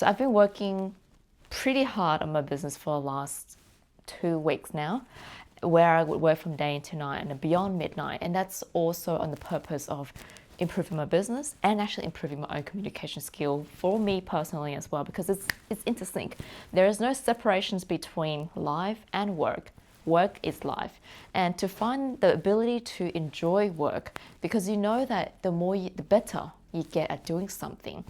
So I've been working pretty hard on my business for the last 2 weeks now, where I would work from day into night and beyond midnight. And that's also on the purpose of improving my business and actually improving my own communication skill for me personally as well, because it's intersync. There is no separations between life and work. Work is life. And to find the ability to enjoy work, because you know that the better you get at doing something.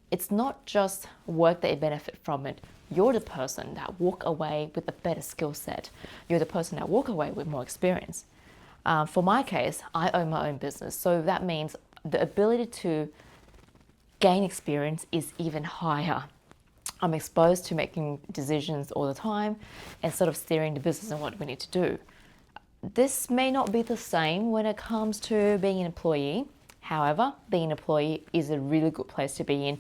It's not just work that you benefit from it. You're the person that walk away with a better skill set. You're the person that walk away with more experience. For my case, I own my own business. So that means the ability to gain experience is even higher. I'm exposed to making decisions all the time and sort of steering the business and what we need to do. This may not be the same when it comes to being an employee. However, being an employee is a really good place to be in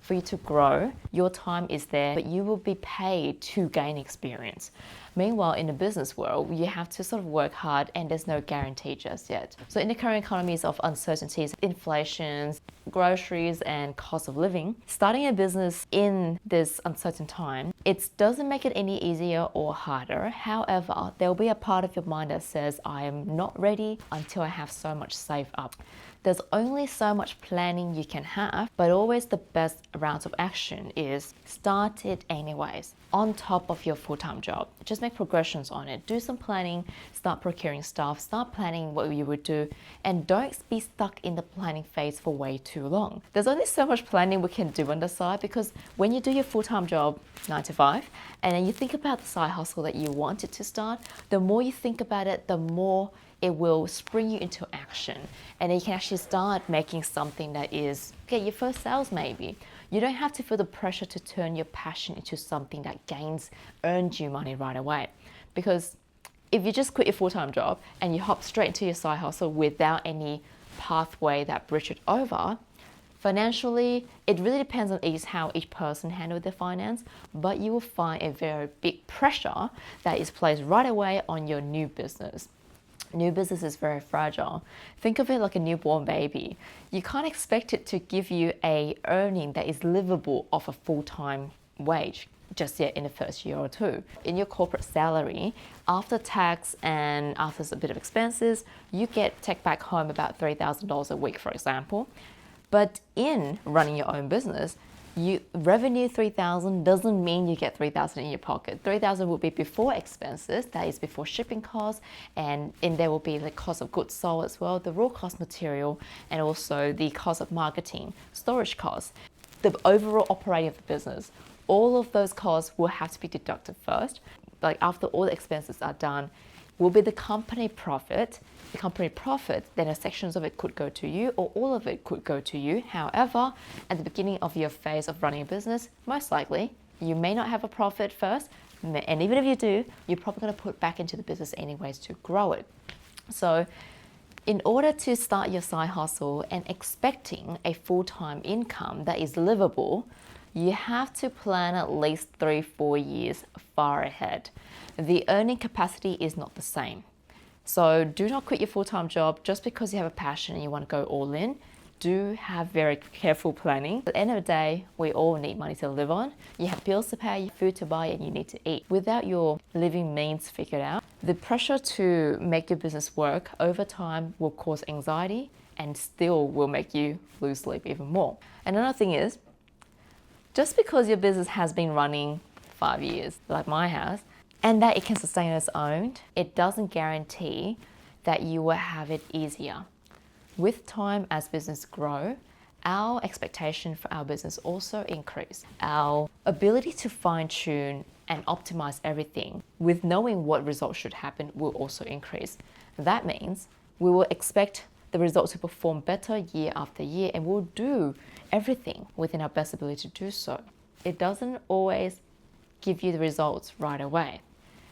for you to grow. Your time is there, but you will be paid to gain experience. Meanwhile, in the business world, you have to sort of work hard and there's no guarantee just yet. So in the current economies of uncertainties, inflations, groceries and cost of living, starting a business in this uncertain time, it doesn't make it any easier or harder. However, there'll be a part of your mind that says, I am not ready until I have so much saved up. There's only so much planning you can have, but always the best rounds of action is start it anyways, on top of your full-time job. Just make progressions on it. Do some planning, start procuring stuff, start planning what you would do, and don't be stuck in the planning phase for way too long. There's only so much planning we can do on the side, because when you do your full-time job 9 to 5, and then you think about the side hustle that you wanted to start, the more you think about it, the more it will spring you into action, and then you can actually start making something that is, okay, your first sales maybe. You don't have to feel the pressure to turn your passion into something that earns you money right away. Because if you just quit your full-time job and you hop straight into your side hustle without any pathway that bridge it over, financially, it really depends on how each person handles their finance, but you will find a very big pressure that is placed right away on your new business. New business is very fragile. Think of it like a newborn baby. You can't expect it to give you a earning that is livable off a full-time wage just yet in the first year or two. In your corporate salary, after tax and after a bit of expenses, you take back home about $3,000 a week, for example. But in running your own business, revenue 3,000 doesn't mean you get 3,000 in your pocket. 3,000 will be before expenses, that is before shipping costs, and there will be the cost of goods sold as well, the raw cost material, and also the cost of marketing, storage costs, the overall operating of the business. All of those costs will have to be deducted first. Like after all the expenses are done, will be the company profit. The company profit, then a sections of it could go to you or all of it could go to you. However, at the beginning of your phase of running a business, most likely, you may not have a profit first. And even if you do, you're probably going to put back into the business anyways to grow it. So in order to start your side hustle and expecting a full-time income that is livable, you have to plan at least 3-4 years far ahead. The earning capacity is not the same. So do not quit your full-time job just because you have a passion and you want to go all in. Do have very careful planning. At the end of the day, we all need money to live on. You have bills to pay, food to buy, and you need to eat. Without your living means figured out, the pressure to make your business work over time will cause anxiety and still will make you lose sleep even more. And another thing is, just because your business has been running 5 years, like mine has, and that it can sustain its own, it doesn't guarantee that you will have it easier. With time, as business grow, our expectation for our business also increase. Our ability to fine-tune and optimize everything with knowing what results should happen will also increase. That means we will expect the results to perform better year after year, and we'll do everything within our best ability to do so. It doesn't always give you the results right away.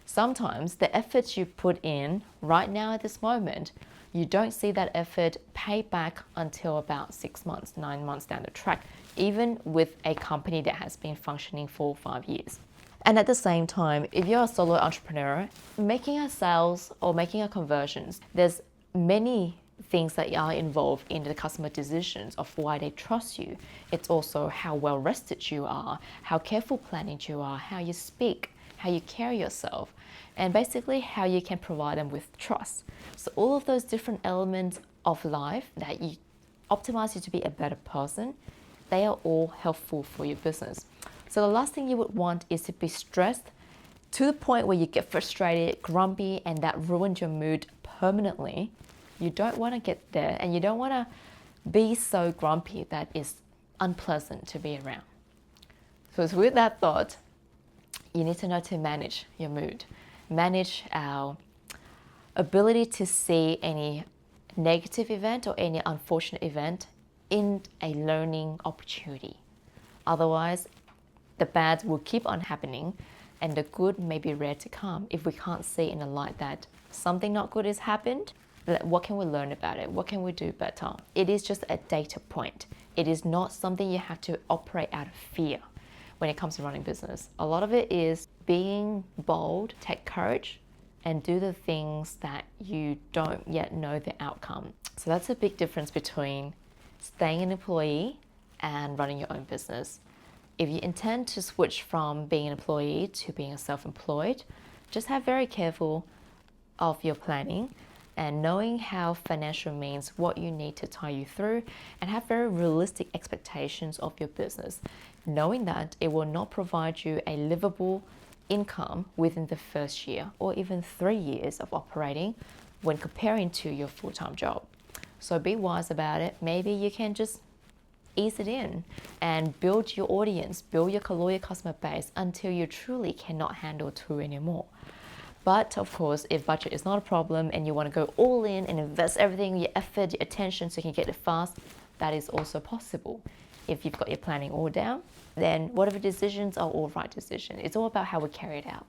Sometimes the efforts you put in right now at this moment, you don't see that effort pay back until about 6 months, 9 months down the track, even with a company that has been functioning for 5 years. And at the same time, if you're a solo entrepreneur, making a sales or making a conversions, there's many things that are involved in the customer decisions of why they trust you. It's also how well rested you are, how careful planning you are, how you speak, how you carry yourself, and basically how you can provide them with trust. So all of those different elements of life that you optimize you to be a better person, they are all helpful for your business. So the last thing you would want is to be stressed to the point where you get frustrated, grumpy, and that ruins your mood permanently. You don't want to get there, and you don't want to be so grumpy that is unpleasant to be around. So with that thought, you need to know to manage your mood, manage our ability to see any negative event or any unfortunate event in a learning opportunity. Otherwise, the bad will keep on happening and the good may be rare to come if we can't see in the light that something not good has happened. What can we learn about it? What can we do better? It is just a data point. It is not something you have to operate out of fear when it comes to running business. A lot of it is being bold, take courage, and do the things that you don't yet know the outcome. So that's a big difference between staying an employee and running your own business. If you intend to switch from being an employee to being a self-employed, just have very careful of your planning and knowing how financial means what you need to tie you through, and have very realistic expectations of your business, knowing that it will not provide you a livable income within the first year or even 3 years of operating when comparing to your full-time job. So be wise about it. Maybe you can just ease it in and build your audience, build your loyal customer base until you truly cannot handle two anymore. But of course, if budget is not a problem and you want to go all in and invest everything, your effort, your attention so you can get it fast, that is also possible. If you've got your planning all down, then whatever decisions are all right decisions. It's all about how we carry it out.